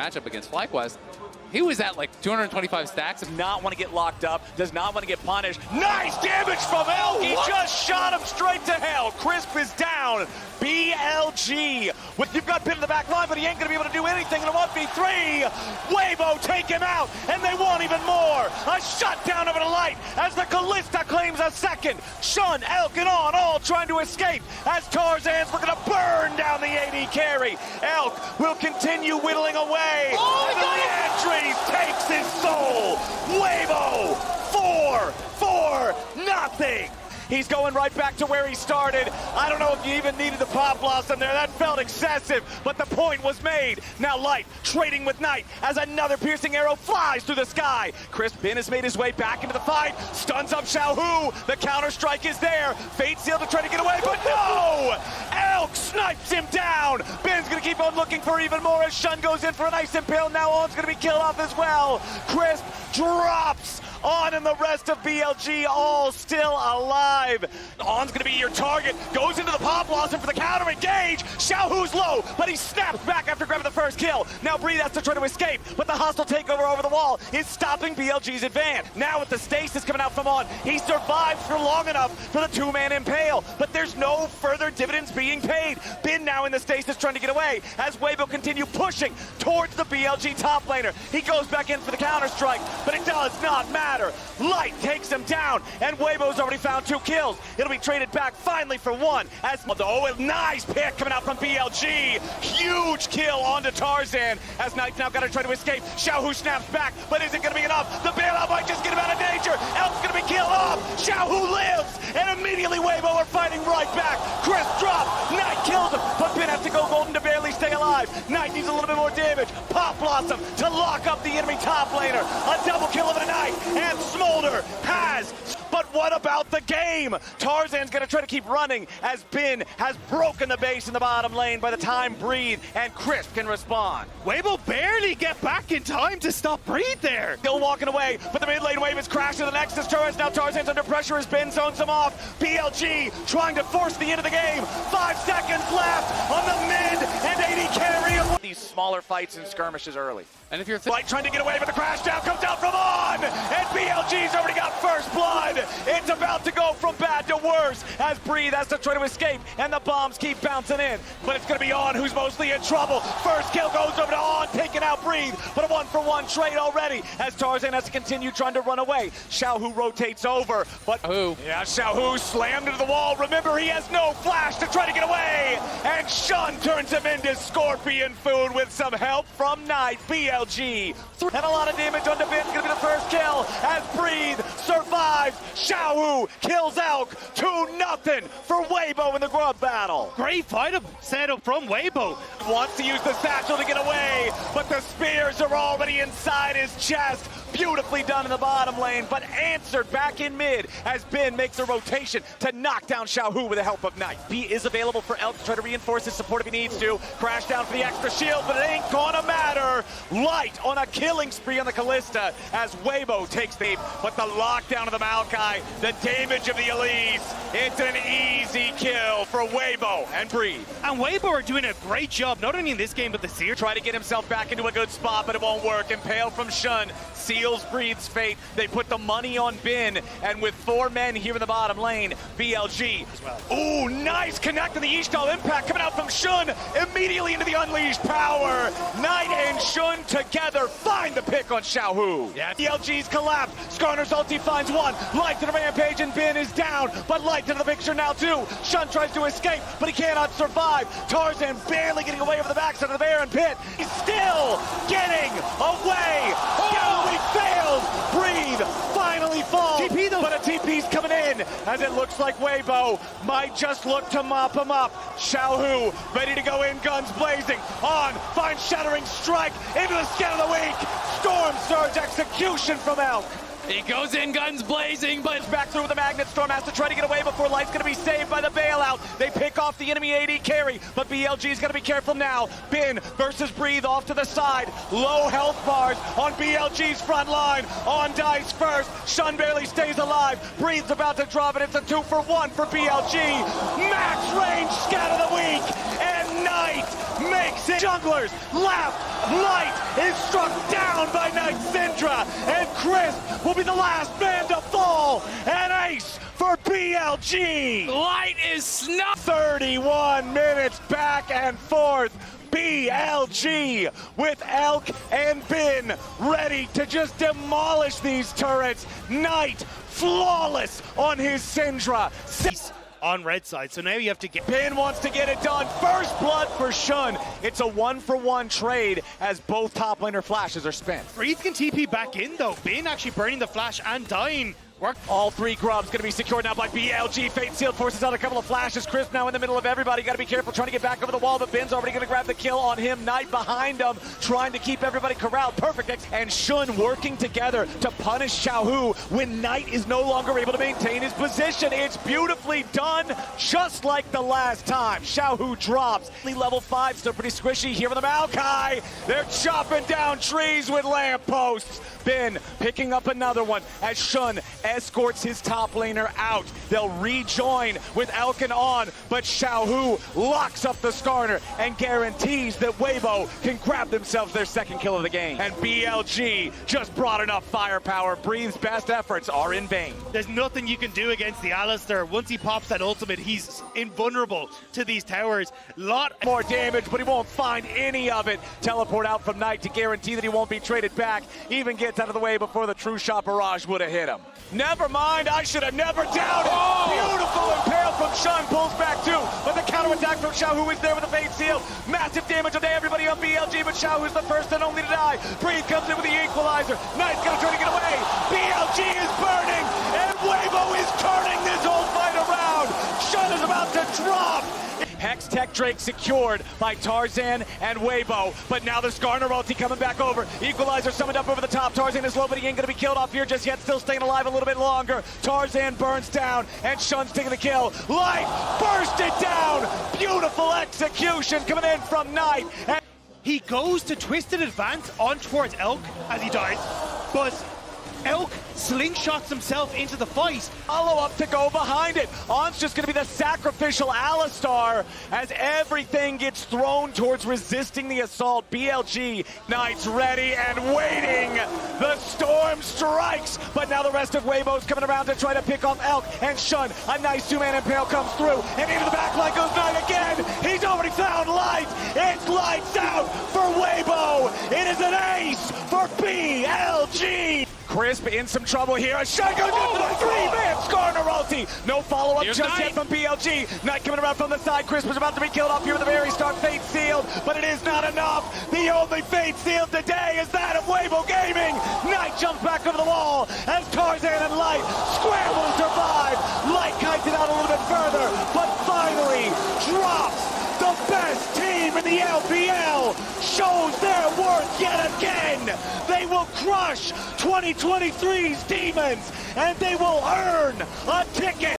matchup against FlyQuest. He was at like 225 stacks. Does not want to get locked up, does not want to get punished. Nice damage from Elk! He just shot him straight to hell. Crisp is down. BLG. You've got Pin in the back line, but he ain't going to be able to do anything in a 1v3. Weibo take him out, and they want even more. A shutdown over the light as the Callista claims a second. Shun, Elk, and On all trying to escape as Tarzan's looking to burn down the AD carry. Elk will continue whittling away. Oh, and the re-entry takes his soul. Weibo, 4-4-0. He's going right back to where he started. I don't know if you even needed the Pop Blossom there. That felt excessive, but the point was made. Now Light trading with Knight as another piercing arrow flies through the sky. Chris Bin has made his way back into the fight. Stuns up Xiaohu. The counter strike is there. Fate Seal to try to get away, but no! Elk snipes him down. Bin's gonna keep on looking for even more as Shun goes in for a nice impale. Now On's gonna be killed off as well. Crisp drops. On and the rest of BLG all still alive. On's gonna be your target. Goes into the Pop Blossom for the counter engage. Xiaohu's low, but he snaps back after grabbing the first kill. Now Breathe has to try to escape, but the hostile takeover over the wall is stopping BLG's advance. Now with the stasis coming out from On, he survives for long enough for the two-man impale, but there's no further dividends being paid. Bin now in the stasis trying to get away as Weibo continue pushing towards the BLG top laner. He goes back in for the counter strike, but it does not matter. Light takes him down, and Weibo's already found 2 kills. It'll be traded back finally for 1. As a nice pick coming out from BLG. Huge kill onto Tarzan as Knight's now got to try to escape. Xiaohu snaps back, but is it going to be enough? The bailout might just get him out of danger. Elk's going to be killed off. Xiaohu lives, and immediately Weibo are fighting right back. Chris drops. Knight kills him, but Bin has to go golden to barely stay alive. Knight needs a little bit more damage. Pop Blossom to lock up the enemy top laner. A double kill of the night. And Smolder has, but what about the game? Tarzan's gonna try to keep running as Bin has broken the base in the bottom lane by the time Breathe and Crisp can respond. Weibo barely get back in time to stop Breathe there. Still walking away, but the mid lane wave is crashing the Nexus turrets. Now Tarzan's under pressure as Bin zones him off. BLG trying to force the end of the game. 5 seconds left on the mid and AD carry of these smaller fights and skirmishes early. And if you're Light trying to get away, but the crash down comes out from On, and BLG's already got first blood. It's about to go from bad to worse as Breathe has to try to escape, and the bombs keep bouncing in. But it's going to be On who's mostly in trouble. First kill goes over to On, taking out Breathe, but a 1-for-1 trade already as Tarzan has to continue trying to run away. Xiaohu rotates over, but Xiaohu slammed into the wall. Remember, he has no flash to try to get away, and Shun turns him into scorpion food with some help from Knight. BLG and a lot of damage on the Bin. Gonna be the first kill as Breathe survives. Xiaohu kills Elk 2-0 for Weibo in the grub battle. Great fight setup from Weibo. Wants to use the satchel to get away, but the spears are already inside his chest. Beautifully done in the bottom lane, but answered back in mid as Bin makes a rotation to knock down Xiaohu with the help of Knight. B is available for Elk to try to reinforce his support if he needs to. Crash down for the extra shield, but it ain't gonna matter. Light on a killing spree on the Callista as Weibo takes the, but the lockdown of the Maokai, the damage of the Elise, it's an easy kill for Weibo and Breathe. And Weibo are doing a great job, not only in this game, but the series. Try to get himself back into a good spot, but it won't work. Impale from Shun seals Breathe's fate. They put the money on Bin, and with 4 men here in the bottom lane, BLG. Ooh, nice connect on the Ishtal impact coming out from Shun, immediately into the unleashed power. Knight and Shun together find the pick on Xiaohu. Yeah. BLG's collapsed. Skarner's ulti finds 1. Light to the rampage, and Bin is down, but Light into the picture now too. Shun tries to escape, but he cannot survive. Tarzan barely getting away over the backside of the Baron pit. He's still getting away. Galloway fails. Breathe finally falls. TP though. But a TP's coming in as it looks like Weibo might just look to mop him up. Xiaohu ready to go in, guns blazing. On, finds Shattering Strike into the skin of the week. Storm Surge execution from Elk. He goes in, guns blazing, but Back through with the Magnet Storm, has to try to get away before Light's going to be saved by the bailout. They pick off the enemy AD carry, but BLG's going to be careful now. Bin versus Breathe off to the side. Low health bars on BLG's front line. On dies first. Shun barely stays alive. Breathe's about to drop it. It's a 2-for-1 for BLG. Max range scat of the week, and Knight makes it. Junglers left Light is struck down by Knight Syndra, and Crisp will be the last man to fall. An ace for BLG. Light is snuffed. 31 minutes back and forth. BLG with Elk and Bin ready to just demolish these turrets. Knight flawless on his Syndra. On red side, so now you have to get... Bin wants to get it done. First blood for Shun. It's a 1-for-1 trade as both top laner flashes are spent. Breathe can TP back in though. Bin actually burning the flash and dying. Work. All three grubs going to be secured now by BLG. Fate Sealed forces out a couple of flashes. Crisp now in the middle of everybody. Got to be careful trying to get back over the wall, but Bin's already going to grab the kill on him. Knight behind him, trying to keep everybody corralled. Perfect. And Shun working together to punish Xiaohu when Knight is no longer able to maintain his position. It's beautifully done, just like the last time. Xiaohu drops. Level 5, still pretty squishy here with the Maokai. They're chopping down trees with lampposts. Bin picking up another one as Shun escorts his top laner out. They'll rejoin with Elkin on, but Xiaohu locks up the Skarner and guarantees that Weibo can grab themselves their second kill of the game. And BLG just brought enough firepower. Breathe's best efforts are in vain. There's nothing you can do against the Alistar. Once he pops that ultimate, he's invulnerable to these towers. Lot more damage, but he won't find any of it. Teleport out from Knight to guarantee that he won't be traded back. Even gets out of the way before the true shot barrage would have hit him. Never mind, I should have never doubted. Beautiful impale from Shun, pulls back too, but the counterattack from Xiaohu is there with the Fate Seal. Massive damage on everybody on BLG, but Xiaohu's the first and only to die. Breathe comes in with the equalizer. Knight's gonna try to get away. BLG is burning, and Weibo is turning this whole fight around. Shun is about to drop. Hex Tech Drake secured by Tarzan and Weibo, but now the Skarner ulti coming back over. Equalizer summoned up over the top. Tarzan is low, but he ain't gonna be killed off here just yet. Still staying alive a little bit longer. Tarzan burns down, and Shun's taking the kill. Light burst it down. Beautiful execution coming in from Knight. And he goes to twisted advance on towards Elk as he dies, but Elk slingshots himself into the fight. Follow up to go behind it. On's just going to be the sacrificial Alistar as everything gets thrown towards resisting the assault. BLG, Knight's ready and waiting. The storm strikes, but now the rest of Weibo's coming around to try to pick off Elk and Shun. A nice two-man impale comes through, and into the back line goes Knight again. He's already found Light. It's lights out for Weibo. It is an ace for BLG. Crisp in some trouble here. A shot goes into the three-man Skarner ulti. No follow-up just yet from BLG. Knight coming around from the side. Crisp is about to be killed off here with the very start. Fate Sealed, but it is not enough. The only Fate Sealed today is that of Weibo Gaming. Knight jumps back over the wall as Tarzan and Light scramble to survive. Light kites it out a little bit further, but finally drops. The best team in the LPL shows their worth yet again. They will crush 2023's demons, and they will earn a ticket